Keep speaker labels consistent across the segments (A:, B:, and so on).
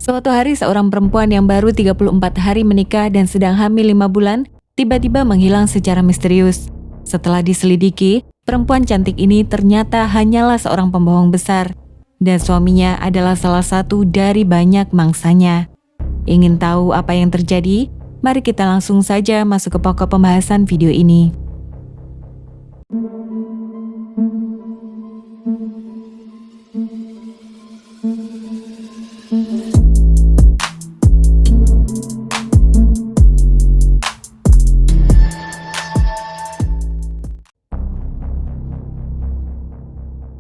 A: Suatu hari seorang perempuan yang baru 34 hari menikah dan sedang hamil 5 bulan, tiba-tiba menghilang secara misterius. Setelah diselidiki, perempuan cantik ini ternyata hanyalah seorang pembohong besar. Dan suaminya adalah salah satu dari banyak mangsanya. Ingin tahu apa yang terjadi? Mari kita langsung saja masuk ke pokok pembahasan video ini.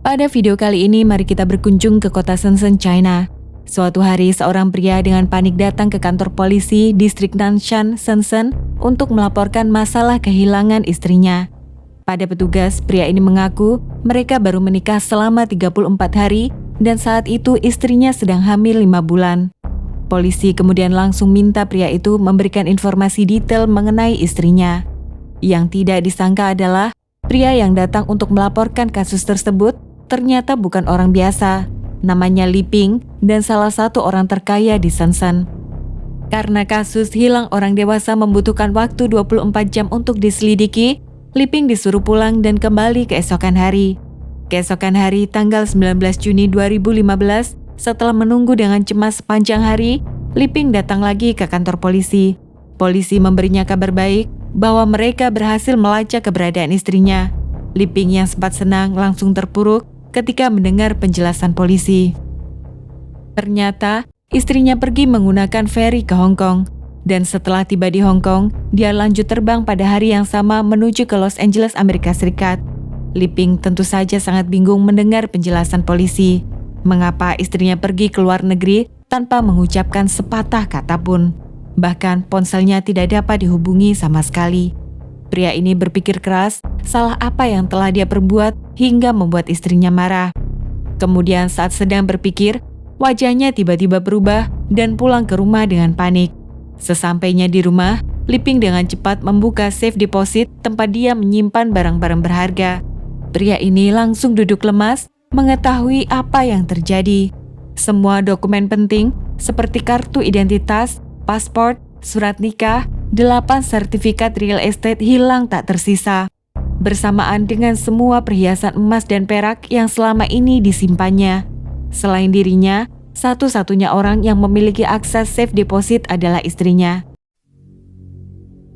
A: Pada video kali ini, mari kita berkunjung ke kota Shenzhen, China. Suatu hari, seorang pria dengan panik datang ke kantor polisi distrik Nanshan, Shenzhen untuk melaporkan masalah kehilangan istrinya. Pada petugas, pria ini mengaku mereka baru menikah selama 34 hari dan saat itu istrinya sedang hamil 5 bulan. Polisi kemudian langsung minta pria itu memberikan informasi detail mengenai istrinya. Yang tidak disangka adalah pria yang datang untuk melaporkan kasus tersebut ternyata bukan orang biasa, namanya Li Ping dan salah satu orang terkaya di Shenzhen. Karena kasus hilang orang dewasa membutuhkan waktu 24 jam untuk diselidiki, Li Ping disuruh pulang dan kembali keesokan hari. Keesokan hari tanggal 19 Juni 2015, setelah menunggu dengan cemas sepanjang hari, Li Ping datang lagi ke kantor polisi. Polisi memberinya kabar baik bahwa mereka berhasil melacak keberadaan istrinya. Li Ping yang sempat senang langsung terpuruk ketika mendengar penjelasan polisi. Ternyata, istrinya pergi menggunakan feri ke Hong Kong. Dan setelah tiba di Hong Kong, dia lanjut terbang pada hari yang sama menuju ke Los Angeles, Amerika Serikat. Li Ping tentu saja sangat bingung mendengar penjelasan polisi. Mengapa istrinya pergi ke luar negeri tanpa mengucapkan sepatah kata pun. Bahkan ponselnya tidak dapat dihubungi sama sekali. Pria ini berpikir keras, salah apa yang telah dia perbuat hingga membuat istrinya marah. Kemudian saat sedang berpikir, wajahnya tiba-tiba berubah dan pulang ke rumah dengan panik. Sesampainya di rumah, Li Ping dengan cepat membuka safe deposit tempat dia menyimpan barang-barang berharga. Pria ini langsung duduk lemas, mengetahui apa yang terjadi. Semua dokumen penting seperti kartu identitas, paspor, surat nikah, 8 sertifikat real estate hilang tak tersisa. Bersamaan dengan semua perhiasan emas dan perak yang selama ini disimpannya. Selain dirinya, satu-satunya orang yang memiliki akses safe deposit adalah istrinya.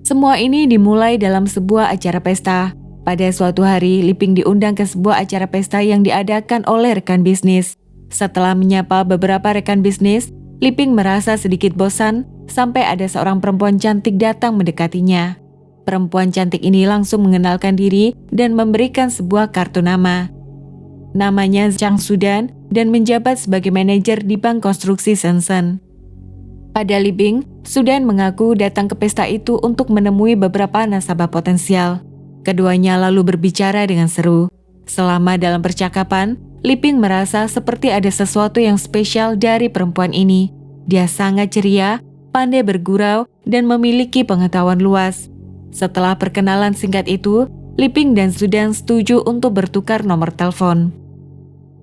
A: Semua ini dimulai dalam sebuah acara pesta. Pada suatu hari, Li Ping diundang ke sebuah acara pesta yang diadakan oleh rekan bisnis. Setelah menyapa beberapa rekan bisnis, Li Ping merasa sedikit bosan sampai ada seorang perempuan cantik datang mendekatinya. Perempuan cantik ini langsung mengenalkan diri dan memberikan sebuah kartu nama. Namanya Zhang Sudan dan menjabat sebagai manajer di Bank Konstruksi Shenzhen. Pada Li Ping, Sudan mengaku datang ke pesta itu untuk menemui beberapa nasabah potensial. Keduanya lalu berbicara dengan seru. Selama dalam percakapan, Li Ping merasa seperti ada sesuatu yang spesial dari perempuan ini. Dia sangat ceria, pandai bergurau, dan memiliki pengetahuan luas. Setelah perkenalan singkat itu, Li Ping dan Sudan setuju untuk bertukar nomor telepon.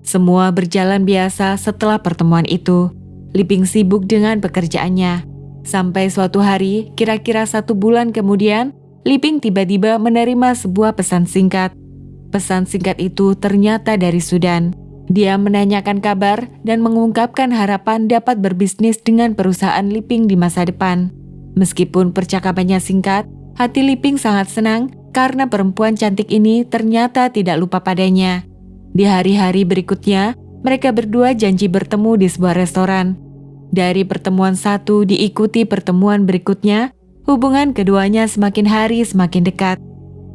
A: Semua berjalan biasa setelah pertemuan itu. Li Ping sibuk dengan pekerjaannya. Sampai suatu hari, kira-kira 1 bulan kemudian, Li Ping tiba-tiba menerima sebuah pesan singkat. Pesan singkat itu ternyata dari Sudan. Dia menanyakan kabar dan mengungkapkan harapan dapat berbisnis dengan perusahaan Li Ping di masa depan. Meskipun percakapannya singkat, hati Li Ping sangat senang karena perempuan cantik ini ternyata tidak lupa padanya. Di hari-hari berikutnya, mereka berdua janji bertemu di sebuah restoran. Dari pertemuan satu diikuti pertemuan berikutnya, hubungan keduanya semakin hari semakin dekat.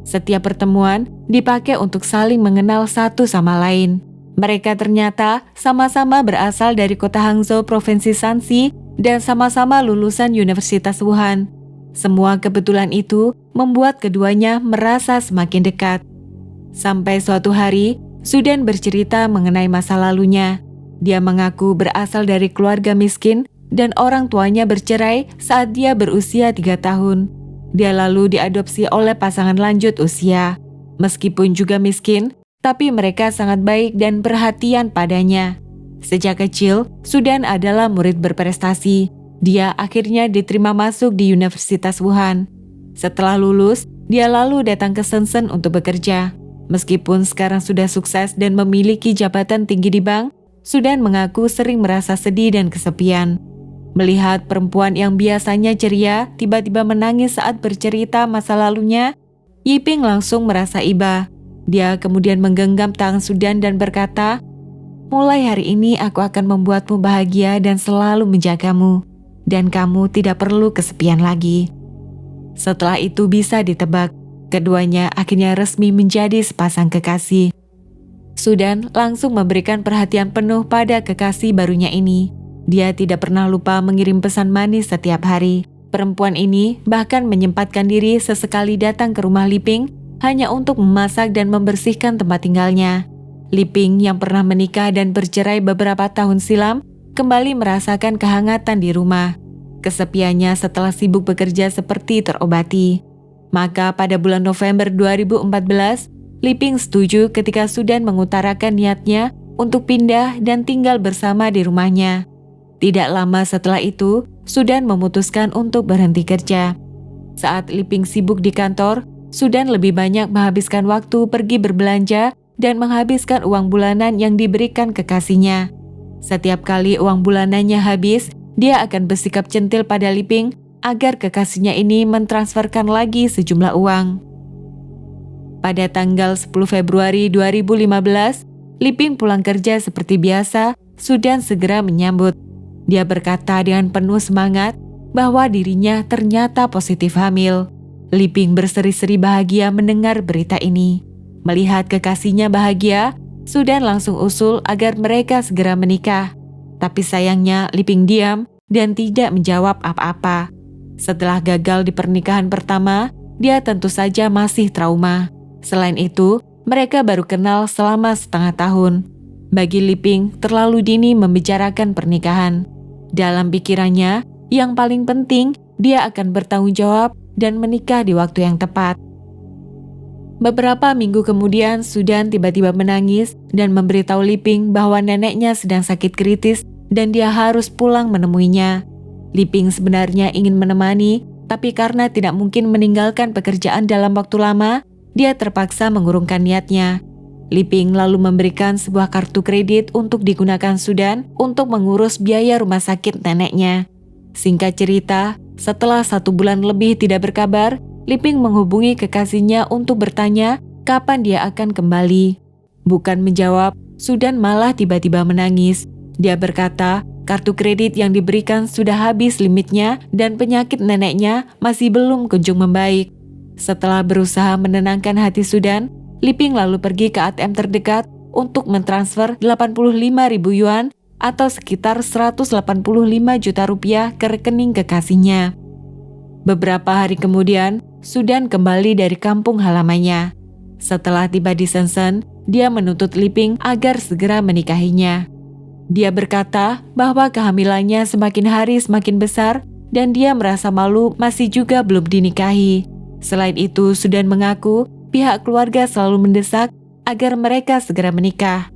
A: Setiap pertemuan dipakai untuk saling mengenal satu sama lain. Mereka ternyata sama-sama berasal dari kota Hangzhou, Provinsi Shanxi, dan sama-sama lulusan Universitas Wuhan. Semua kebetulan itu membuat keduanya merasa semakin dekat. Sampai suatu hari, Sudan bercerita mengenai masa lalunya. Dia mengaku berasal dari keluarga miskin dan orang tuanya bercerai saat dia berusia 3 tahun. Dia lalu diadopsi oleh pasangan lanjut usia. Meskipun juga miskin, tapi mereka sangat baik dan perhatian padanya. Sejak kecil, Sudan adalah murid berprestasi. Dia akhirnya diterima masuk di Universitas Wuhan. Setelah lulus, dia lalu datang ke Shenzhen untuk bekerja. Meskipun sekarang sudah sukses dan memiliki jabatan tinggi di bank, Sudan mengaku sering merasa sedih dan kesepian. Melihat perempuan yang biasanya ceria tiba-tiba menangis saat bercerita masa lalunya, Yiping langsung merasa iba. Dia kemudian menggenggam tangan Sudan dan berkata, "Mulai hari ini aku akan membuatmu bahagia dan selalu menjagamu, dan kamu tidak perlu kesepian lagi." Setelah itu bisa ditebak, keduanya akhirnya resmi menjadi sepasang kekasih. Sudan langsung memberikan perhatian penuh pada kekasih barunya ini. Dia tidak pernah lupa mengirim pesan manis setiap hari. Perempuan ini bahkan menyempatkan diri sesekali datang ke rumah Liping hanya untuk memasak dan membersihkan tempat tinggalnya. Liping yang pernah menikah dan bercerai beberapa tahun silam kembali merasakan kehangatan di rumah. Kesepiannya setelah sibuk bekerja seperti terobati. Maka pada bulan November 2014, Liping setuju ketika Sudan mengutarakan niatnya untuk pindah dan tinggal bersama di rumahnya. Tidak lama setelah itu, Sudan memutuskan untuk berhenti kerja. Saat Liping sibuk di kantor, Sudan lebih banyak menghabiskan waktu pergi berbelanja dan menghabiskan uang bulanan yang diberikan kekasihnya. Setiap kali uang bulanannya habis, dia akan bersikap centil pada Liping agar kekasihnya ini mentransferkan lagi sejumlah uang. Pada tanggal 10 Februari 2015, Liping pulang kerja seperti biasa. Sudan segera menyambut. Dia berkata dengan penuh semangat bahwa dirinya ternyata positif hamil. Liping berseri-seri bahagia mendengar berita ini. Melihat kekasihnya bahagia, Sudan langsung usul agar mereka segera menikah. Tapi sayangnya Liping diam dan tidak menjawab apa-apa. Setelah gagal di pernikahan pertama, dia tentu saja masih trauma. Selain itu, mereka baru kenal selama setengah tahun. Bagi Liping, terlalu dini membicarakan pernikahan. Dalam pikirannya, yang paling penting, dia akan bertanggung jawab dan menikah di waktu yang tepat. Beberapa minggu kemudian, Sudan tiba-tiba menangis dan memberitahu Liping bahwa neneknya sedang sakit kritis dan dia harus pulang menemuinya. Liping sebenarnya ingin menemani, tapi karena tidak mungkin meninggalkan pekerjaan dalam waktu lama, dia terpaksa mengurungkan niatnya. Liping lalu memberikan sebuah kartu kredit untuk digunakan Sudan untuk mengurus biaya rumah sakit neneknya. Singkat cerita, setelah 1 bulan lebih tidak berkabar, Liping menghubungi kekasihnya untuk bertanya kapan dia akan kembali. Bukan menjawab, Sudan malah tiba-tiba menangis. Dia berkata, kartu kredit yang diberikan sudah habis limitnya dan penyakit neneknya masih belum kunjung membaik. Setelah berusaha menenangkan hati Sudan, Liping lalu pergi ke ATM terdekat untuk mentransfer 85.000 yuan atau sekitar 185 juta rupiah ke rekening kekasihnya. Beberapa hari kemudian, Sudan kembali dari kampung halamannya. Setelah tiba di Shenzhen, dia menuntut Liping agar segera menikahinya. Dia berkata bahwa kehamilannya semakin hari semakin besar dan dia merasa malu masih juga belum dinikahi. Selain itu, Sudan mengaku pihak keluarga selalu mendesak agar mereka segera menikah.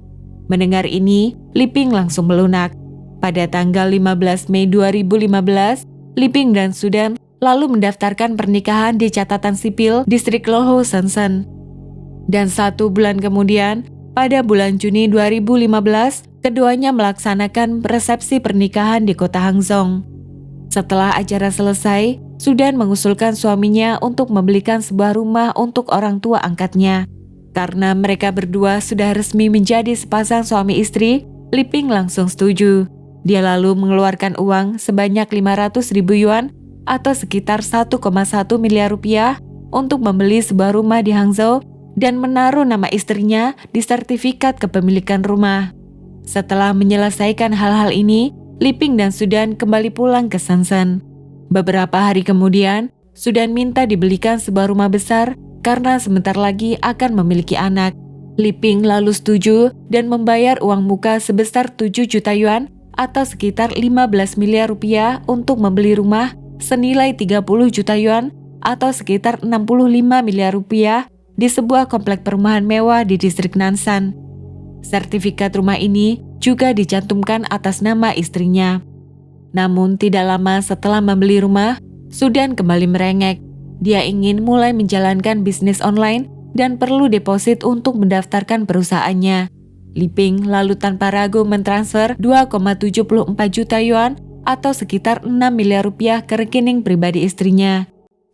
A: Mendengar ini, Liping langsung melunak. Pada tanggal 15 Mei 2015, Liping dan Sudan lalu mendaftarkan pernikahan di catatan sipil distrik Loho, Shenzhen. Dan 1 bulan kemudian, pada bulan Juni 2015, keduanya melaksanakan resepsi pernikahan di kota Hangzhou. Setelah acara selesai, Sudan mengusulkan suaminya untuk membelikan sebuah rumah untuk orang tua angkatnya. Karena mereka berdua sudah resmi menjadi sepasang suami istri, Liping langsung setuju. Dia lalu mengeluarkan uang sebanyak 500.000 yuan atau sekitar 1,1 miliar rupiah untuk membeli sebuah rumah di Hangzhou dan menaruh nama istrinya di sertifikat kepemilikan rumah. Setelah menyelesaikan hal-hal ini, Liping dan Sudan kembali pulang ke Shenzhen. Beberapa hari kemudian, Sudan minta dibelikan sebuah rumah besar karena sebentar lagi akan memiliki anak. Liping lalu setuju dan membayar uang muka sebesar 7 juta yuan atau sekitar 15 miliar rupiah untuk membeli rumah senilai 30 juta yuan atau sekitar 65 miliar rupiah di sebuah komplek perumahan mewah di distrik Nanshan. Sertifikat rumah ini juga dicantumkan atas nama istrinya. Namun tidak lama setelah membeli rumah, Sudan kembali merengek. Dia ingin mulai menjalankan bisnis online dan perlu deposit untuk mendaftarkan perusahaannya. Li Ping lalu tanpa ragu mentransfer 2,74 juta yuan atau sekitar 6 miliar rupiah ke rekening pribadi istrinya.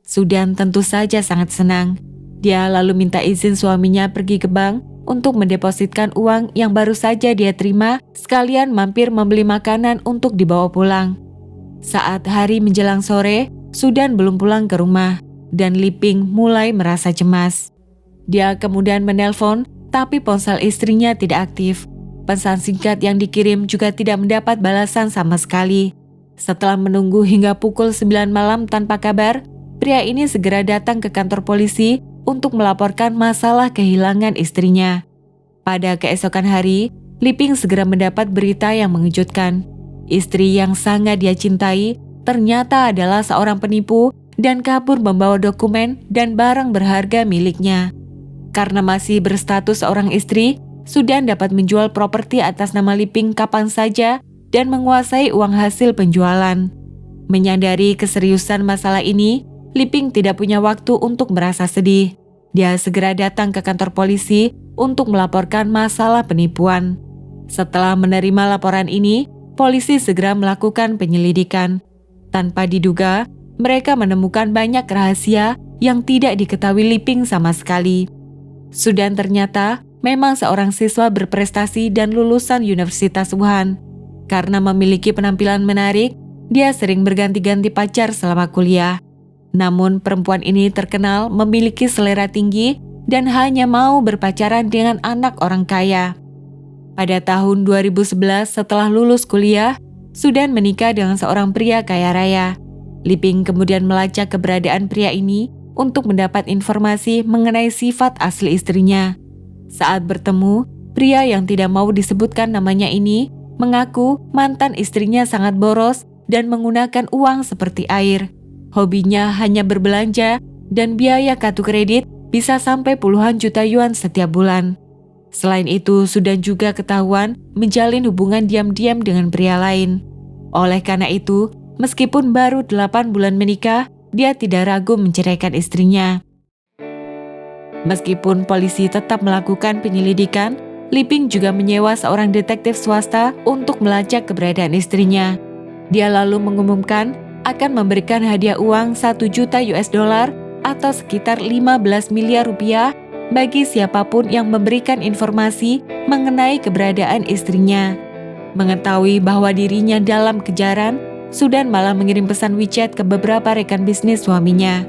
A: Sudan tentu saja sangat senang. Dia lalu minta izin suaminya pergi ke bank untuk mendepositkan uang yang baru saja dia terima, sekalian mampir membeli makanan untuk dibawa pulang. Saat hari menjelang sore, Sudan belum pulang ke rumah, dan Li Ping mulai merasa cemas. Dia kemudian menelpon, tapi ponsel istrinya tidak aktif. Pesan singkat yang dikirim juga tidak mendapat balasan sama sekali. Setelah menunggu hingga pukul 9 malam tanpa kabar, pria ini segera datang ke kantor polisi untuk melaporkan masalah kehilangan istrinya. Pada keesokan hari, Li Ping segera mendapat berita yang mengejutkan. Istri yang sangat dia cintai ternyata adalah seorang penipu dan kabur membawa dokumen dan barang berharga miliknya. Karena masih berstatus seorang istri, Sudan dapat menjual properti atas nama Li Ping kapan saja dan menguasai uang hasil penjualan. Menyadari keseriusan masalah ini, Li Ping tidak punya waktu untuk merasa sedih. Dia segera datang ke kantor polisi untuk melaporkan masalah penipuan. Setelah menerima laporan ini, polisi segera melakukan penyelidikan. Tanpa diduga, mereka menemukan banyak rahasia yang tidak diketahui Li Ping sama sekali. Sudan ternyata memang seorang siswa berprestasi dan lulusan Universitas Wuhan. Karena memiliki penampilan menarik, dia sering berganti-ganti pacar selama kuliah. Namun perempuan ini terkenal memiliki selera tinggi dan hanya mau berpacaran dengan anak orang kaya. Pada tahun 2011 setelah lulus kuliah, Sudan menikah dengan seorang pria kaya raya. Li Ping kemudian melacak keberadaan pria ini untuk mendapat informasi mengenai sifat asli istrinya. Saat bertemu, pria yang tidak mau disebutkan namanya ini mengaku mantan istrinya sangat boros dan menggunakan uang seperti air. Hobinya hanya berbelanja dan biaya kartu kredit bisa sampai puluhan juta yuan setiap bulan. Selain itu, Sudan juga ketahuan menjalin hubungan diam-diam dengan pria lain. Oleh karena itu, meskipun baru 8 bulan menikah, dia tidak ragu menceraikan istrinya. Meskipun polisi tetap melakukan penyelidikan, Li Ping juga menyewa seorang detektif swasta untuk melacak keberadaan istrinya. Dia lalu mengumumkan akan memberikan hadiah uang 1 juta US dollar atau sekitar 15 miliar rupiah bagi siapapun yang memberikan informasi mengenai keberadaan istrinya. Mengetahui bahwa dirinya dalam kejaran, Sudan malah mengirim pesan WeChat ke beberapa rekan bisnis suaminya.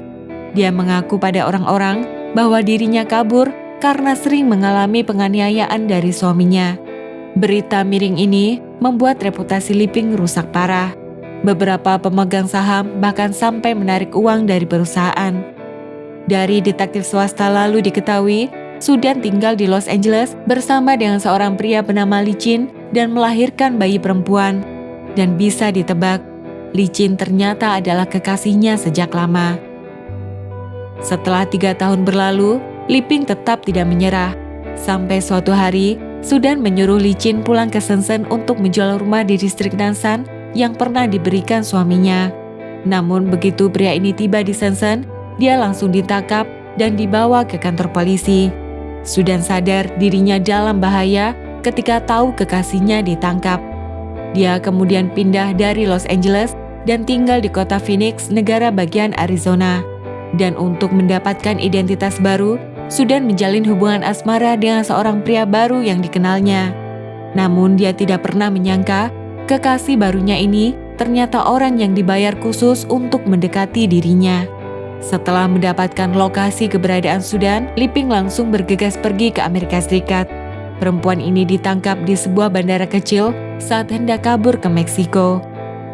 A: Dia mengaku pada orang-orang bahwa dirinya kabur karena sering mengalami penganiayaan dari suaminya. Berita miring ini membuat reputasi Li Ping rusak parah. Beberapa pemegang saham bahkan sampai menarik uang dari perusahaan. Dari detektif swasta lalu diketahui, Sudan tinggal di Los Angeles bersama dengan seorang pria bernama Li Chin dan melahirkan bayi perempuan. Dan bisa ditebak, Li Chin ternyata adalah kekasihnya sejak lama. Setelah 3 tahun berlalu, Li Ping tetap tidak menyerah. Sampai suatu hari, Sudan menyuruh Li Chin pulang ke Shenzhen untuk menjual rumah di distrik Nanshan yang pernah diberikan suaminya. Namun begitu pria ini tiba di Shenzhen, dia langsung ditangkap dan dibawa ke kantor polisi. Sudan sadar dirinya dalam bahaya ketika tahu kekasihnya ditangkap. Dia kemudian pindah dari Los Angeles dan tinggal di kota Phoenix, negara bagian Arizona. Dan untuk mendapatkan identitas baru, Sudan menjalin hubungan asmara dengan seorang pria baru yang dikenalnya. Namun dia tidak pernah menyangka kekasih barunya ini ternyata orang yang dibayar khusus untuk mendekati dirinya. Setelah mendapatkan lokasi keberadaan Sudan, Li Ping langsung bergegas pergi ke Amerika Serikat. Perempuan ini ditangkap di sebuah bandara kecil saat hendak kabur ke Meksiko.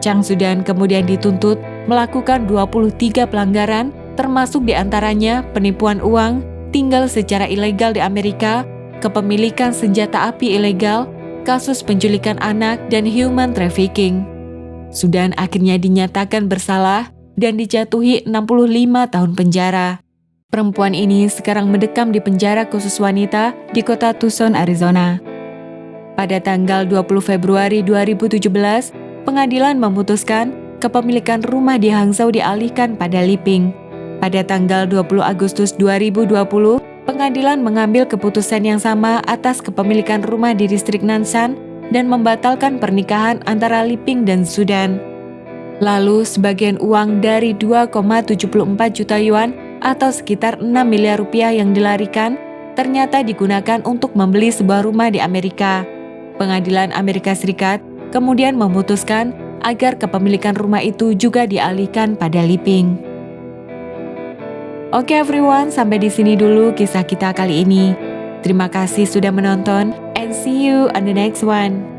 A: Chang Sudan kemudian dituntut melakukan 23 pelanggaran, termasuk diantaranya penipuan uang, tinggal secara ilegal di Amerika, kepemilikan senjata api ilegal, kasus penculikan anak, dan human trafficking. Sudan akhirnya dinyatakan bersalah dan dijatuhi 65 tahun penjara. Perempuan ini sekarang mendekam di penjara khusus wanita di kota Tucson, Arizona. Pada tanggal 20 Februari 2017, pengadilan memutuskan kepemilikan rumah di Hangzhou dialihkan pada Li Ping. Pada tanggal 20 Agustus 2020, pengadilan mengambil keputusan yang sama atas kepemilikan rumah di distrik Nanshan dan membatalkan pernikahan antara Li Ping dan Zhu Dan. Lalu, sebagian uang dari 2,74 juta yuan atau sekitar 6 miliar rupiah yang dilarikan ternyata digunakan untuk membeli sebuah rumah di Amerika. Pengadilan Amerika Serikat kemudian memutuskan agar kepemilikan rumah itu juga dialihkan pada Li Ping. Oke everyone, sampai di sini dulu kisah kita kali ini. Terima kasih sudah menonton and see you on the next one.